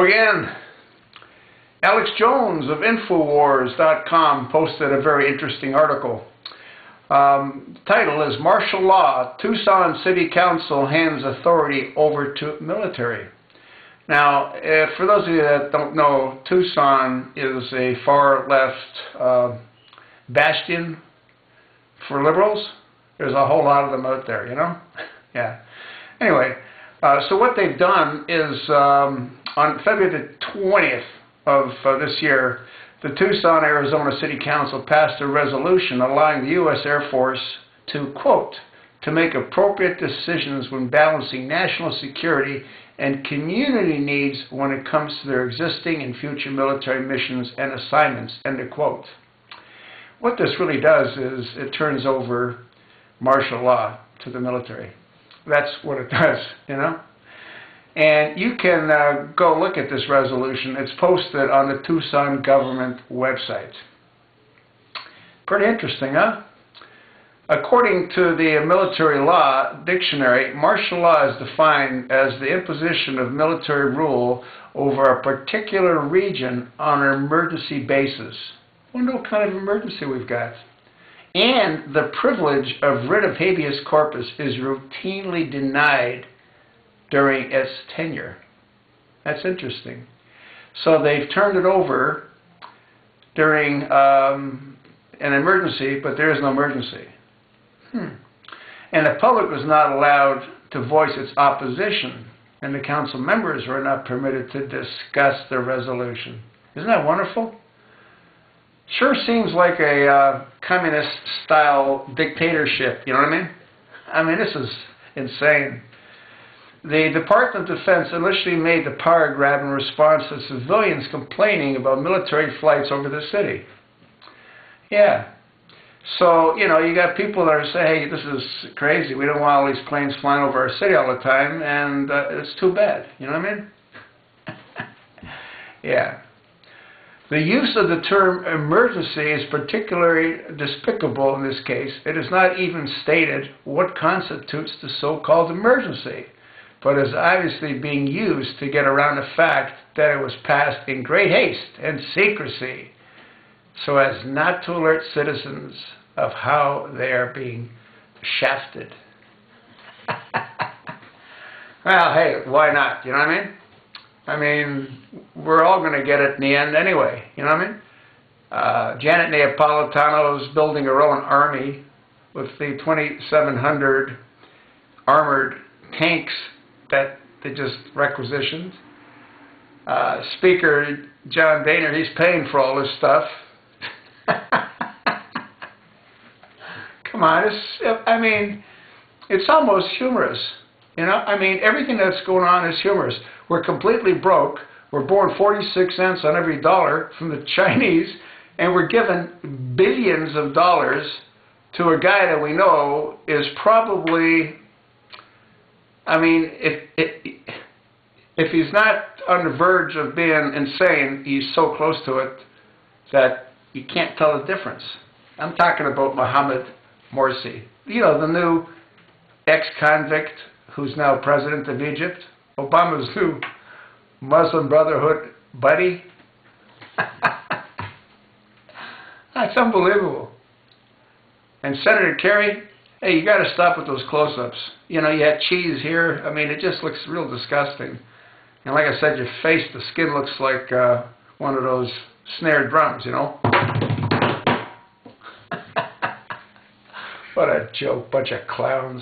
Again, Alex Jones of Infowars.com posted a very interesting article. The title is Martial Law, Tucson City Council Hands Authority Over to Military. Now, for those of you that don't know, Tucson is a far-left bastion for liberals. There's a whole lot of them out there, you know? Yeah. Anyway, so what they've done is on February the 20th of this year, the Tucson, Arizona City Council passed a resolution allowing the U.S. Air Force to, quote, to make appropriate decisions when balancing national security and community needs when it comes to their existing and future military missions and assignments, end of quote. What this really does is it turns over martial law to the military. That's what it does, you know? And you can go look at this resolution. It's posted on the Tucson government website. Pretty interesting, huh? According to the military law dictionary, martial law is defined as the imposition of military rule over a particular region on an emergency basis. I wonder what kind of emergency we've got. And the privilege of writ of habeas corpus is routinely denied during its tenure. That's interesting. So they've turned it over during an emergency, but there is no emergency. And the public was not allowed to voice its opposition, and the council members were not permitted to discuss the resolution. Isn't that wonderful? Sure seems like a communist-style dictatorship, you know what I mean? I mean, this is insane. The Department of Defense initially made the power grab in response to civilians complaining about military flights over the city. Yeah. So, you know, you got people that are saying, hey, this is crazy. We don't want all these planes flying over our city all the time, and it's too bad. You know what I mean? Yeah. The use of the term emergency is particularly despicable in this case. It is not even stated what constitutes the so-called emergency, but is obviously being used to get around the fact that it was passed in great haste and secrecy so as not to alert citizens of how they are being shafted. Well, hey, why not? You know what I mean? I mean, we're all going to get it in the end anyway. You know what I mean? Janet Napolitano is building her own army with the 2,700 armored tanks that they just requisitioned. Speaker John Boehner, he's paying for all this stuff. Come on, I mean, it's almost humorous. You know, I mean, everything that's going on is humorous. We're completely broke. We're borrowing 46 cents on every dollar from the Chinese, and we're giving billions of dollars to a guy that we know is probably, I mean, if he's not on the verge of being insane, he's so close to it that you can't tell the difference. I'm talking about Mohammed Morsi. You know, the new ex-convict who's now president of Egypt. Obama's new Muslim Brotherhood buddy. That's unbelievable. And Senator Kerry, hey, you got to stop with those close-ups. You know, you had cheese here. I mean, it just looks real disgusting. And like I said, your face, the skin looks like one of those snare drums, you know. What a joke, bunch of clowns.